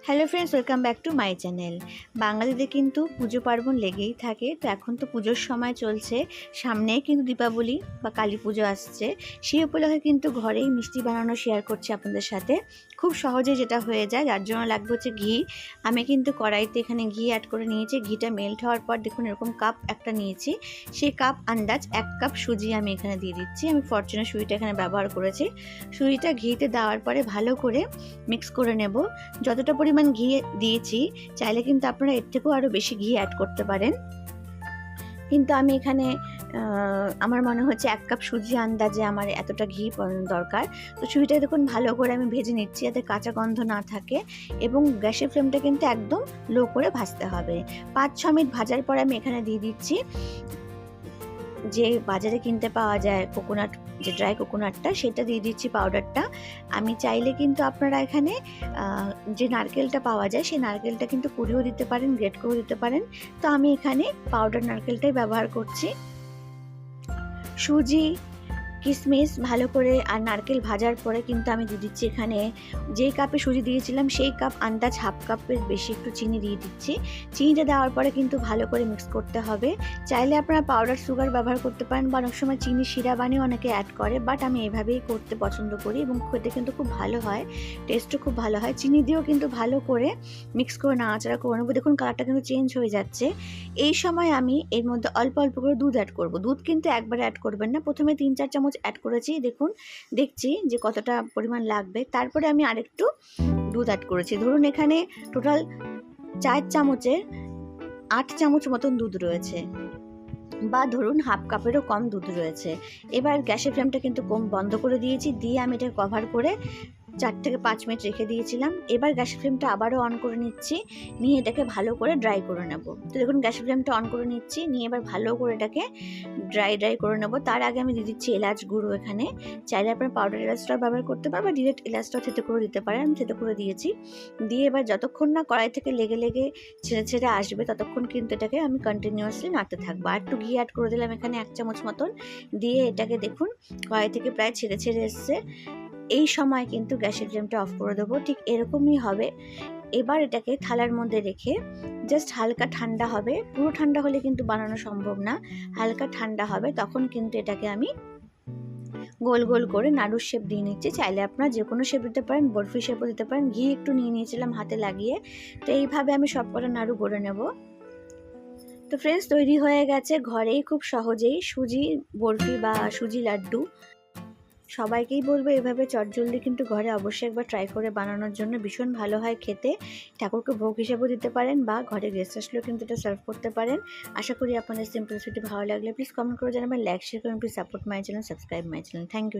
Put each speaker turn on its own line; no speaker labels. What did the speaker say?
Hello friends, welcome back to my channel. বাঙালিদের কিন্তু পুজো পার্বণ লেগেই থাকে। তো এখন তো পুজোর সময় চলছে, সামনেই কিন্তু দীপাবলি বা কালী পুজো আসছে। সেই উপলক্ষে কিন্তু ঘরেই মিষ্টি বানানো শেয়ার করছি আপনাদের সাথে। খুব সহজে যেটা হয়ে যায়, যার জন্য লাগবে হচ্ছে ঘি। আমি কিন্তু কড়াইতে এখানে ঘি অ্যাড করে নিয়েছি। ঘিটা মেল্ট হওয়ার পর দেখুন এরকম কাপ একটা নিয়েছি। সেই কাপ আন্দাজ 1 কাপ সুজি আমি এখানে দিয়ে দিচ্ছি। আমি ফরচুনের সুজিটা এখানে ব্যবহার করেছি। সুজিটা ঘিতে দেওয়ার পরে ভালো করে মিক্স করে নেব। যতটা পরিমাণ ঘি দিয়েছি, চাইলে কিন্তু আপনারা এর থেকেও আরও বেশি ঘি অ্যাড করতে পারেন, কিন্তু আমি এখানে আমার মনে হচ্ছে 1 কাপ সুজি আন্দাজে আমার এতটা ঘি দরকার। তো সুজিটা দেখুন ভালো করে আমি ভেজে নিচ্ছি যাতে কাঁচা গন্ধ না থাকে, এবং গ্যাসের ফ্লেমটা কিন্তু একদম লো করে ভাজতে হবে। 5-6 মিনিট ভাজার পর আমি এখানে দিয়ে দিচ্ছি যে বাজারে কিনতে পাওয়া যায় কোকোনাট, যে ড্রাই কোকোনাটটা, সেটা দিয়ে দিচ্ছি পাউডারটা। আমি চাইলে কিন্তু আপনারা এখানে যে নারকেলটা পাওয়া যায় সেই নারকেলটা কিন্তু কুড়িয়েও দিতে পারেন, গ্রেট করেও দিতে পারেন। তো আমি এখানে পাউডার নারকেলটাই ব্যবহার করছি। সুজি, কিশমিশ ভালো করে আর নারকেল ভাজার পরে কিন্তু আমি দিয়ে দিচ্ছি এখানে যেই কাপে সুজি দিয়েছিলাম সেই কাপ আন্দাজ 1/2 কাপের বেশি একটু চিনি দিয়ে দিচ্ছি। চিনিটা দেওয়ার পরে কিন্তু ভালো করে মিক্স করতে হবে। চাইলে আপনারা পাউডার সুগার ব্যবহার করতে পারেন, বা অনেক সময় চিনি শিরা বানিয়ে অনেকে অ্যাড করে, বাট আমি এভাবেই করতে পছন্দ করি এবং খেতে কিন্তু খুব ভালো হয়, টেস্টও খুব ভালো হয়। চিনি দিয়েও কিন্তু ভালো করে মিক্স করে নাড়াচাড়া করে নেবো। দেখুন কালারটা কিন্তু চেঞ্জ হয়ে যাচ্ছে। এই সময় আমি এর মধ্যে অল্প অল্প করে দুধ অ্যাড করব। দুধ কিন্তু একবারে অ্যাড করবেন না, প্রথমে 3-4 চামচ অ্যাড করেছি, দেখছি যে কতটা পরিমাণ লাগবে। তারপরে আমি আরেকটু দুধ অ্যাড করেছি। ধরুন এখানে টোটাল 4 চামচের 8 চামচ মতন দুধ রয়েছে, বা ধরুন 1/2 কাপেরও কম দুধ রয়েছে। এবার গ্যাসের ফ্লেমটা কিন্তু বন্ধ করে দিয়েছি, দিয়ে আমি এটা কভার করে 4 থেকে 5 মিনিট রেখে দিয়েছিলাম। এবার গ্যাসের ফ্লেমটা আবারও অন করে নিচ্ছি, নিয়ে এটাকে ভালো করে ড্রাই করে নেব। তো দেখুন গ্যাসের ফ্লেমটা অন করে নিচ্ছি, নিয়ে এবার ভালো করে এটাকে ড্রাই করে নেব। তার আগে আমি দিয়ে দিচ্ছি এলাচ গুঁড়ো এখানে। চাইলে আপনার পাউডার এলাচটাও ব্যবহার করতে পারেন, বা ডিরেক্ট এলাচটাও থেতে করে দিতে পারেন। আমি থেতে করে দিয়েছি। দিয়ে এবার যতক্ষণ না কড়াই থেকে লেগে লেগে ছেড়ে আসবে, ততক্ষণ কিন্তু এটাকে আমি কন্টিনিউয়াসলি নাড়তে থাকবো। আর একটু ঘি অ্যাড করে দিলাম এখানে 1 চামচ মতন, দিয়ে এটাকে দেখুন কড়াই থেকে প্রায় ছেড়ে এসছে। এই সময় কিন্তু গ্যাসের ফ্লেমটা অফ করে দেবো। ঠিক এরকমই হবে। এবার এটাকে থালার মধ্যে রেখে জাস্ট হালকা ঠান্ডা হবে, পুরো ঠান্ডা হলে কিন্তু বানানো সম্ভব না, হালকা ঠান্ডা হবে, তখন কিন্তু এটাকে আমি গোল গোল করে নাড়ুর শেপ দিয়ে নিচ্ছি। চাইলে আপনারা যে কোনো শেপ দিতে পারেন, বরফি শেপও দিতে পারেন। ঘি একটু নিয়ে নিয়েছিলাম হাতে লাগিয়ে। তো এইভাবে আমি সবকটা নাড়ু গড়ে নেব। তো ফ্রেন্ডস, তৈরি হয়ে গেছে ঘরেই খুব সহজেই সুজি বরফি বা সুজি লাড্ডু। সবাইকেই বলবো এভাবে চটজলদি কিন্তু ঘরে অবশ্যই একবার ট্রাই করে বানানোর জন্য। ভীষণ ভালো হয় খেতে। ঠাকুরকে ভোগ হিসেবেও দিতে পারেন, বা ঘরে গেস্ট আসলেও কিন্তু এটা সার্ভ করতে পারেন। আশা করি আপনাদের সিম্পল রেসিপি ভালো লাগলে প্লিজ কমেন্ট করে জানাবেন, লাইক শেয়ার করুন, please support my channel, subscribe my channel. Thank you.